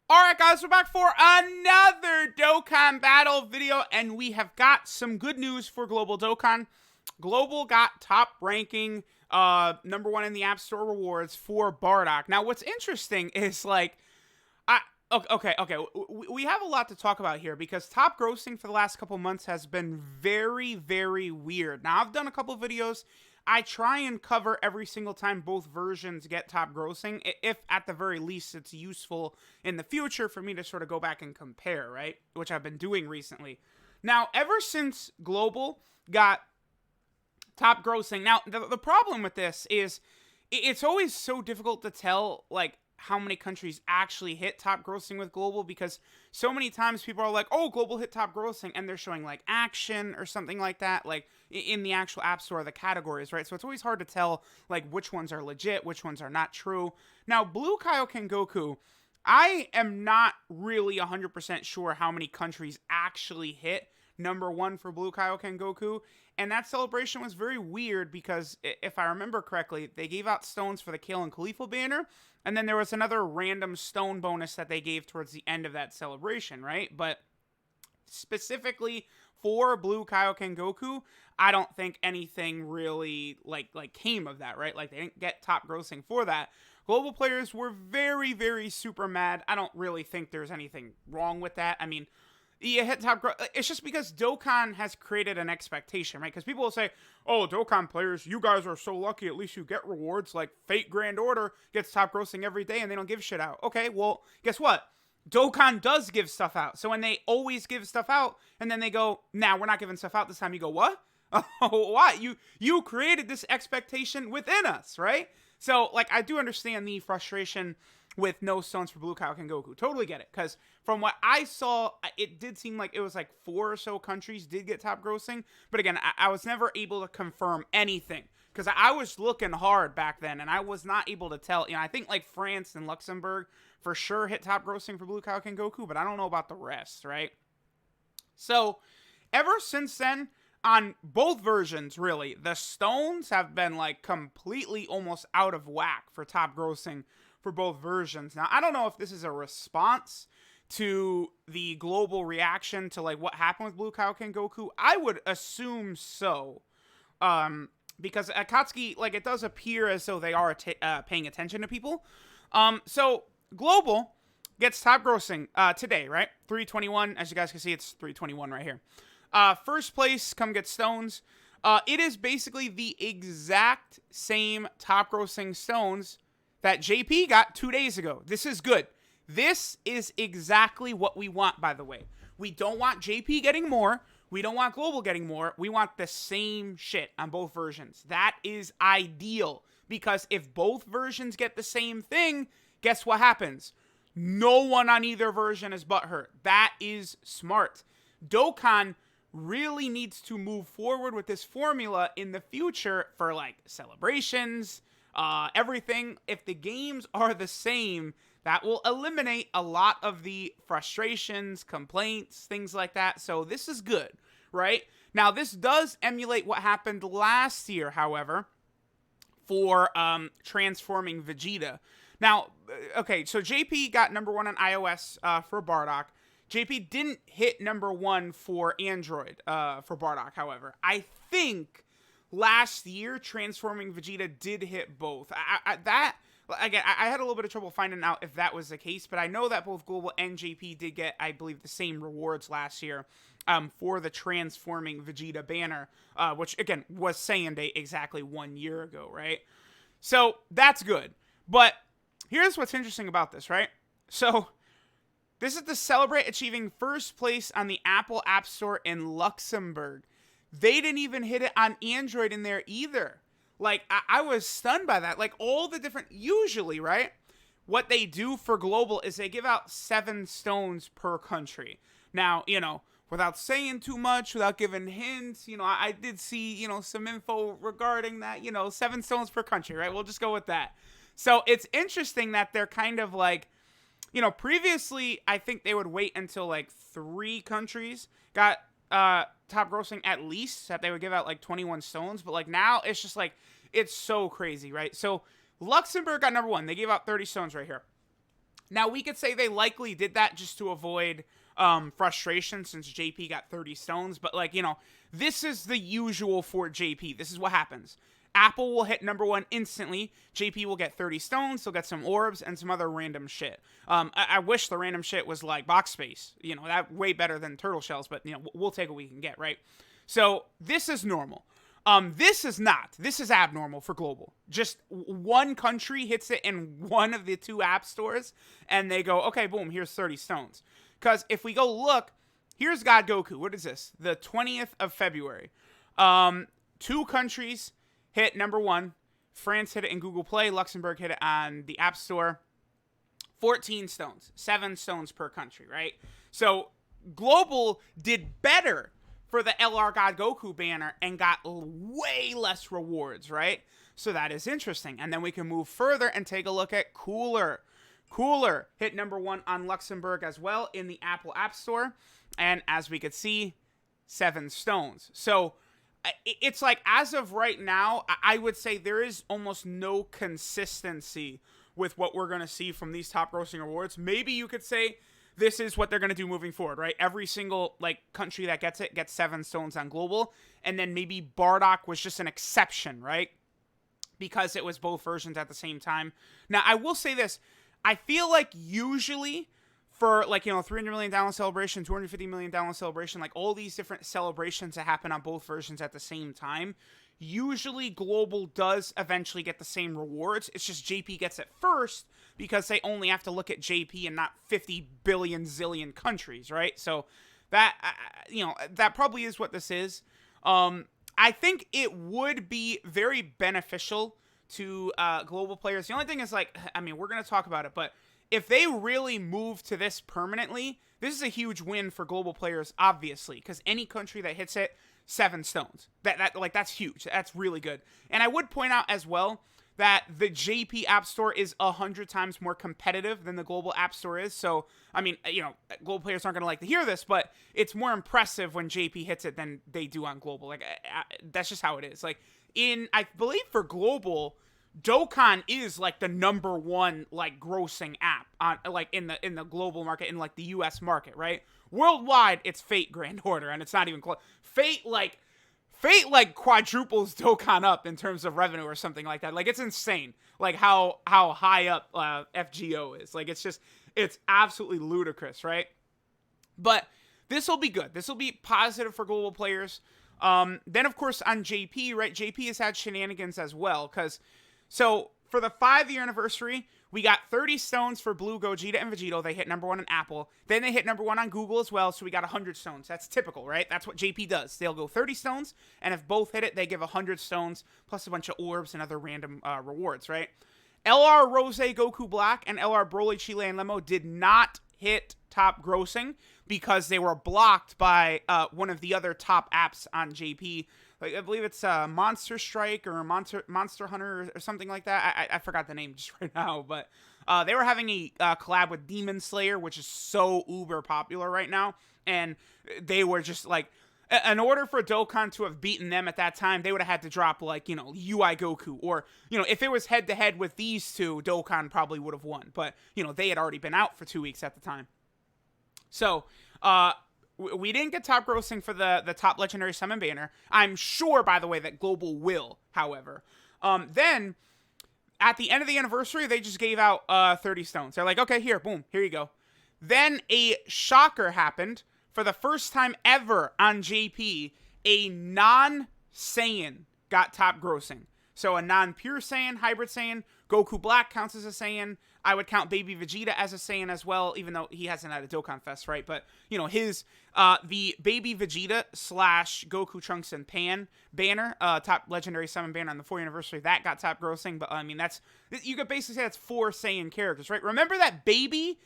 Alright guys, we're back for another Dokkan battle video, and we have got some good news for Global Dokkan. Global got top ranking, number one in the App Store rewards for Bardock. Now what's interesting is okay, we have a lot to talk about here because top grossing for the last couple months has been very, very weird. Now I've done a couple videos. I try and cover every single time both versions get top grossing, if at the very least it's useful in the future for me to sort of go back and compare, right? Which I've been doing recently. Now, ever since Global got top grossing, now the problem with this is it's always so difficult to tell, like, how many countries actually hit top grossing with Global, because so many times people are like, oh, Global hit top grossing, and they're showing like action or something like that, like in the actual app store, the categories, right? So it's always hard to tell like which ones are legit, which ones are not true. Now, Blue Kaioken Goku, I am not really 100% sure how many countries actually hit number one for Blue Kaioken Goku. And that celebration was very weird because, if I remember correctly, they gave out stones for the Kale and Khalifa banner, and then there was another random stone bonus that they gave towards the end of that celebration, right? But specifically for Blue Kaioken Goku, I don't think anything really like came of that, right? Like, they didn't get top grossing for that. Global players were very, very super mad. I don't really think there's anything wrong with that. I mean, you hit top gross. It's just because Dokkan has created an expectation, right? Because people will say, oh, Dokkan players, you guys are so lucky. At least you get rewards. Like, Fate Grand Order gets top grossing every day and they don't give shit out. Okay, well, guess what? Dokkan does give stuff out. So when they always give stuff out and then they go, nah, we're not giving stuff out this time, you go, what? Oh, what? You created this expectation within us, right? So, like, I do understand the frustration with no stones for Blue Kaioken Goku. Totally get it. Because from what I saw, it did seem like it was like 4 or so countries did get top grossing. But again, I was never able to confirm anything. Because I was looking hard back then, and I was not able to tell. You know, I think like France and Luxembourg for sure hit top grossing for Blue Kaioken Goku, but I don't know about the rest, right? So, ever since then, on both versions, really, the stones have been like completely almost out of whack for top grossing for both versions. Now, I don't know if this is a response to the global reaction to like what happened with Blue Kaioken Goku. I would assume so. Because Akatsuki, like, it does appear as though they are paying attention to people. So Global gets top grossing today, right? 321. As you guys can see, it's 321 right here. First place, come get stones. It is basically the exact same top grossing stones that JP got 2 days ago. This is good. This is exactly what we want, by the way. We don't want JP getting more. We don't want Global getting more. We want the same shit on both versions. That is ideal. Because if both versions get the same thing, guess what happens? No one on either version is butthurt. That is smart. Dokkan really needs to move forward with this formula in the future for, like, celebrations, everything. If the games are the same, that will eliminate a lot of the frustrations, complaints, things like that. So this is good, right? Now, this does emulate what happened last year, however, for transforming Vegeta. Now, okay, so JP got number one on iOS for Bardock. JP didn't hit number one for Android for Bardock, however. I think last year, transforming Vegeta did hit both. Again, I had a little bit of trouble finding out if that was the case, but I know that both Global and JP did get, I believe, the same rewards last year for the transforming Vegeta banner, which, again, was Saiyan Day exactly 1 year ago, right? So, that's good. But here's what's interesting about this, right? So, this is to celebrate achieving first place on the Apple App Store in Luxembourg. They didn't even hit it on Android in there either. Like, I was stunned by that. Like, all the different, usually, right? What they do for Global is they give out 7 stones per country. Now, you know, without saying too much, without giving hints, you know, I did see, you know, some info regarding that, you know, 7 stones per country, right? We'll just go with that. So, it's interesting that they're kind of like, you know, previously, I think they would wait until, like, 3 countries got top grossing at least, that they would give out, like, 21 stones. But, like, now, it's just, like, it's so crazy, right? So, Luxembourg got number one. They gave out 30 stones right here. Now, we could say they likely did that just to avoid frustration since JP got 30 stones. But, like, you know, this is the usual for JP. This is what happens. Apple will hit number 1 instantly. JP will get 30 stones. He'll get some orbs and some other random shit. I wish the random shit was like box space. You know, that way better than turtle shells. But, you know, we'll take what we can get, right? So this is normal. This is not. This is abnormal for global. Just one country hits it in one of the 2 app stores, and they go, okay, boom, here's 30 stones. Because if we go look, here's God Goku. What is this? The 20th of February. 2 countries hit number 1. France hit it in Google Play. Luxembourg hit it on the App Store. 14 stones. 7 stones per country, right? So global did better for the LR God Goku banner and got way less rewards, right? So that is interesting. And then we can move further and take a look at Cooler. Cooler hit number 1 on Luxembourg as well in the Apple App Store. And as we could see, 7 stones. So it's like, as of right now, I would say there is almost no consistency with what we're going to see from these top grossing awards. Maybe you could say this is what they're going to do moving forward, right? Every single, like, country that gets it gets 7 stones on global. And then maybe Bardock was just an exception, right? Because it was both versions at the same time. Now, I will say this. I feel like usually for, like, you know, 300 million download celebration, 250 million download celebration, like all these different celebrations that happen on both versions at the same time, usually global does eventually get the same rewards. It's just JP gets it first because they only have to look at JP and not 50 billion zillion countries, right? So that, you know, that probably is what this is. I think it would be very beneficial to global players. The only thing is, like, I mean, we're going to talk about it, but if they really move to this permanently, this is a huge win for global players, obviously, because any country that hits it, 7 stones. That's huge. That's really good. And I would point out as well that the JP App Store is 100 times more competitive than the global App Store is. So, I mean, you know, global players aren't going to like to hear this, but it's more impressive when JP hits it than they do on global. Like, that's just how it is. Like, I believe for global, Dokkan is like the number 1 like grossing app on, like, in the global market, in like the US market, right? Worldwide, it's Fate Grand Order, and it's not even close. Fate quadruples Dokkan up in terms of revenue or something like that. Like, it's insane, like how high up FGO is. Like, it's absolutely ludicrous, right? But this will be good. This will be positive for global players. Then of course on JP, right? JP has had shenanigans as well, so for the 5-year anniversary, we got 30 stones for Blue, Gogeta, and Vegito. They hit number 1 on Apple. Then they hit number 1 on Google as well, so we got 100 stones. That's typical, right? That's what JP does. They'll go 30 stones, and if both hit it, they give 100 stones, plus a bunch of orbs and other random rewards, right? LR Rose Goku Black and LR Broly Chile and Lemo did not hit top grossing because they were blocked by one of the other top apps on JP. Like, I believe it's Monster Strike or Monster Hunter or something like that. I forgot the name just right now, but they were having a collab with Demon Slayer, which is so uber popular right now, and they were just like, in order for Dokkan to have beaten them at that time, they would have had to drop, like, you know, UI Goku, or, you know, if it was head to head with these two, Dokkan probably would have won, but, you know, they had already been out for 2 weeks at the time. So, we didn't get top grossing for the top legendary summon banner. I'm sure, by the way, that global will, however. Then, at the end of the anniversary, they just gave out 30 stones. They're like, okay, here, boom, here you go. Then a shocker happened. For the first time ever on JP, a non-Saiyan got top grossing. So a non-pure Saiyan, hybrid Saiyan, Goku Black counts as a Saiyan. I would count Baby Vegeta as a Saiyan as well, even though he hasn't had a Dokkan Fest, right? But, you know, the Baby Vegeta / Goku Trunks and Pan banner, top legendary summon banner on the 4th anniversary, that got top grossing. But, I mean, you could basically say that's 4 Saiyan characters, right? Remember that Baby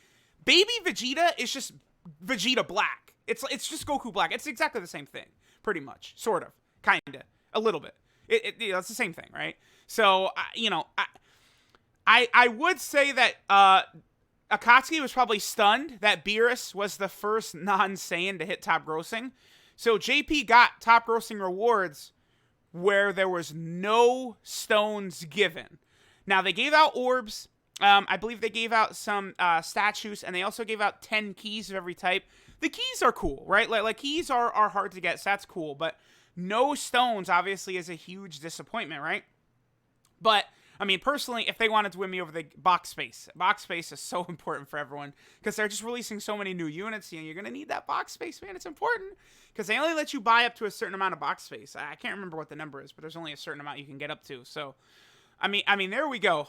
Vegeta is just Vegeta Black. It's just Goku Black. It's exactly the same thing, pretty much, sort of, kind of, a little bit. It's the same thing, right? So, you know, I would say that Akatsuki was probably stunned that Beerus was the first non-Saiyan to hit top grossing. So JP got top grossing rewards where there was no stones given. Now, they gave out orbs I believe they gave out some statues, and they also gave out 10 keys of every type. The keys are cool, right? Like keys are hard to get, so that's cool. But no stones, obviously, is a huge disappointment, right? But, I mean, personally, if they wanted to win me over the box space is so important for everyone because they're just releasing so many new units, and you're going to need that box space, man. It's important because they only let you buy up to a certain amount of box space. I can't remember what the number is, but there's only a certain amount you can get up to. So, I mean, there we go.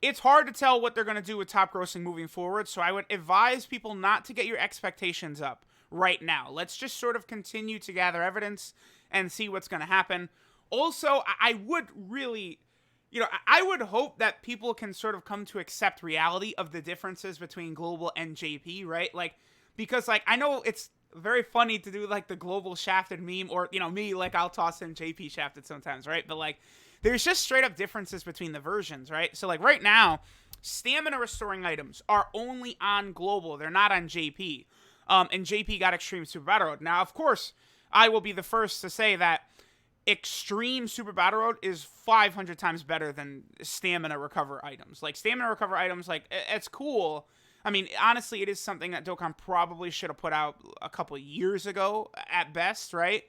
It's hard to tell what they're going to do with top grossing moving forward, so I would advise people not to get your expectations up right now. Let's just sort of continue to gather evidence and see what's going to happen. Also, I would really, I would hope that people can sort of come to accept reality of the differences between global and JP, right? Like, because, like, I know it's very funny to do, like, the global shafted meme, or, me, like, I'll toss in JP shafted sometimes, right? But, like, there's just straight up differences between the versions, right? So, like, right now, stamina restoring items are only on global. They're not on JP. And JP got Extreme Super Battle Road. Now, of course, I will be the first to say that Extreme Super Battle Road is 500 times better than stamina recover items. Like, stamina recover items, like, it's cool. I mean, honestly, it is something that Dokkan probably should have put out a couple years ago at best, right?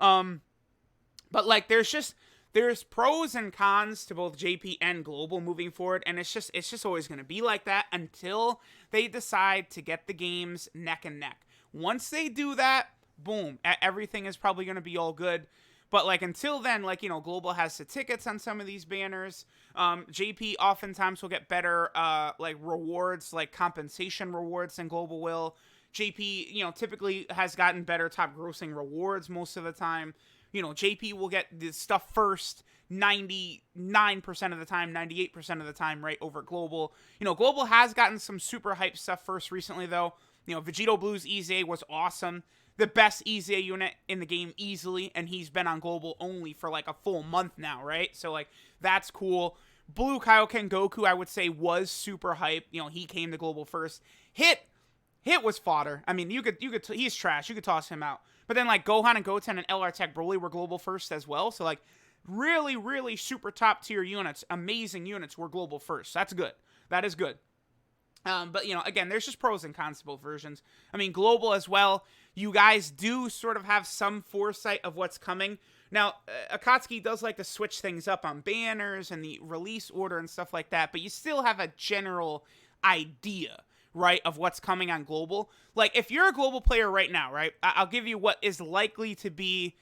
But, like, there's pros and cons to both JP and global moving forward, and it's just always going to be like that until they decide to get the games neck and neck. Once they do that, boom, everything is probably going to be all good. But, like, until then, like, global has the tickets on some of these banners. JP oftentimes will get better, like, rewards, like compensation rewards than global will. JP, typically has gotten better top grossing rewards most of the time. JP will get this stuff first 99% of the time, 98% of the time, right, over global. Global has gotten some super hype stuff first recently, though. Vegito Blue's EZA was awesome. The best EZA unit in the game easily, and he's been on global only for, like, a full month now, right? So, like, that's cool. Blue Kaioken Goku, I would say, was super hype. He came to global first. Hit was fodder. I mean, he's trash. You could toss him out. But then, like, Gohan and Goten and LR Tech Broly were global first as well. So, like, really, really super top tier units, amazing units were global first. That's good. That is good. But, again, there's just pros and cons to both versions. I mean, global as well, you guys do sort of have some foresight of what's coming. Now, Akatsuki does like to switch things up on banners and the release order and stuff like that, but you still have a general idea, right, of what's coming on global. Like, if you're a global player right now, right, I'll give you what is likely to be...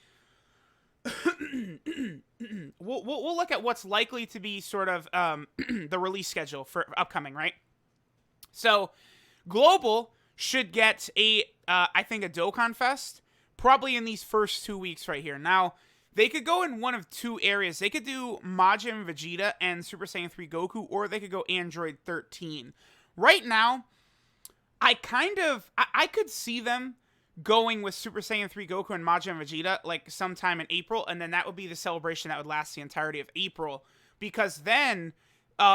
we'll look at what's likely to be sort of the release schedule for upcoming, right? So, global should get I think a Dokkan Fest, probably in these first 2 weeks right here. Now, they could go in one of two areas. They could do Majin Vegeta and Super Saiyan 3 Goku, or they could go Android 13. Right now, I could see them going with Super Saiyan 3 Goku and Majin Vegeta, like, sometime in April, and then that would be the celebration that would last the entirety of April, because then...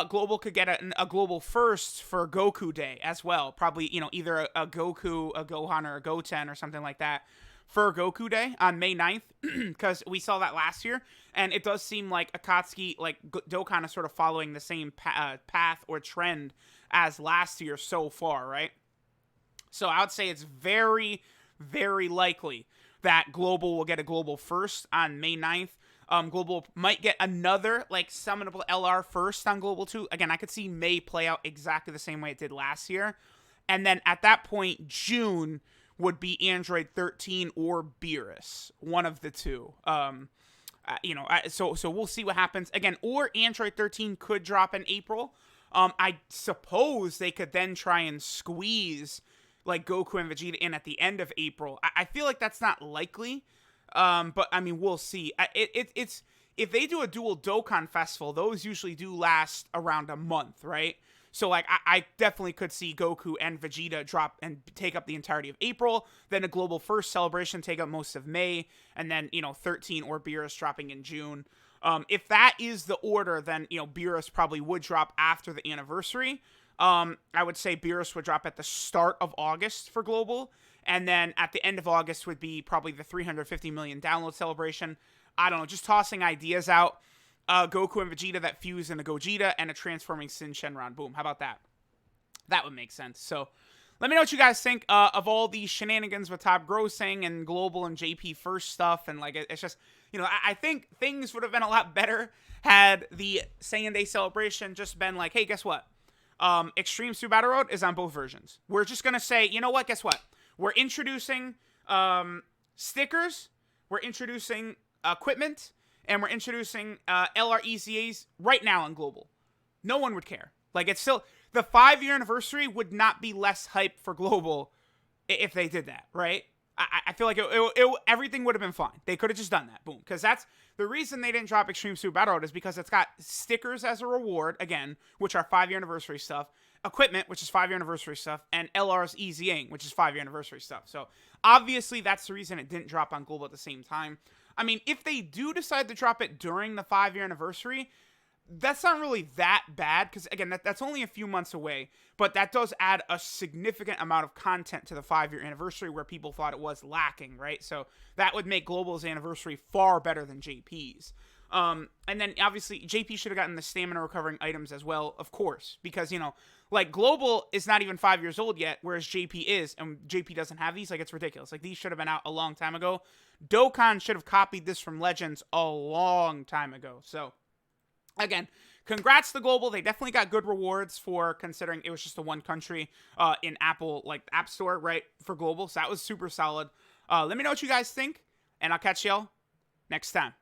Global could get a global first for Goku Day as well. Probably, either a Goku, a Gohan, or a Goten or something like that for Goku Day on May 9th, because we saw that last year. And it does seem like Akatsuki, like Dokkan is sort of following the same path or trend as last year so far, right? So I would say it's very, very likely that Global will get a global first on May 9th. Global might get another, like, summonable LR first on Global 2. Again, I could see May play out exactly the same way it did last year. And then at that point, June would be Android 13 or Beerus. One of the two. So we'll see what happens. Again, or Android 13 could drop in April. I suppose they could then try and squeeze, like, Goku and Vegeta in at the end of April. I feel like that's not likely. But, I mean, we'll see. It's if they do a dual Dokkan Festival, those usually do last around a month, right? So, like, I definitely could see Goku and Vegeta drop and take up the entirety of April, then a global first celebration take up most of May, and then, 13 or Beerus dropping in June. If that is the order, then, Beerus probably would drop after the anniversary. I would say Beerus would drop at the start of August for global. And then at the end of August would be probably the 350 million download celebration. I don't know, just tossing ideas out. Goku and Vegeta that fuse into Gogeta, and a transforming Sin Shenron. Boom. How about that? That would make sense. So let me know what you guys think of all these shenanigans with top grossing and global and JP first stuff. And like, it's just, you know, I think things would have been a lot better had the Saiyan Day celebration just been like, hey, guess what? Extreme Super Battle Road is on both versions. We're just going to say, you know what? Guess what? We're introducing stickers. We're introducing equipment. And we're introducing LREZAs right now on global. No one would care. Like, it's still, the 5-year anniversary would not be less hype for global if they did that, right? I feel like everything would have been fine. They could have just done that. Boom. Because that's the reason they didn't drop Extreme Super Battle Road, is because it's got stickers as a reward, again, which are 5-year anniversary stuff, equipment, which is 5-year anniversary stuff, and LR's EZing, which is 5-year anniversary stuff. So obviously that's the reason it didn't drop on global at the same time. I mean, if they do decide to drop it during the 5-year anniversary, that's not really that bad, because, again, that's only a few months away, but that does add a significant amount of content to the 5-year anniversary where people thought it was lacking, right? So that would make Global's anniversary far better than JP's. And then, obviously, JP should have gotten the stamina recovering items as well, of course, because, you know, like, Global is not even 5 years old yet, whereas JP is, and JP doesn't have these. Like, it's ridiculous. Like, these should have been out a long time ago. Dokkan should have copied this from Legends a long time ago. So, again, congrats to Global. They definitely got good rewards for considering it was just the one country in Apple, like, App Store, right, for Global. So that was super solid. Let me know what you guys think, and I'll catch y'all next time.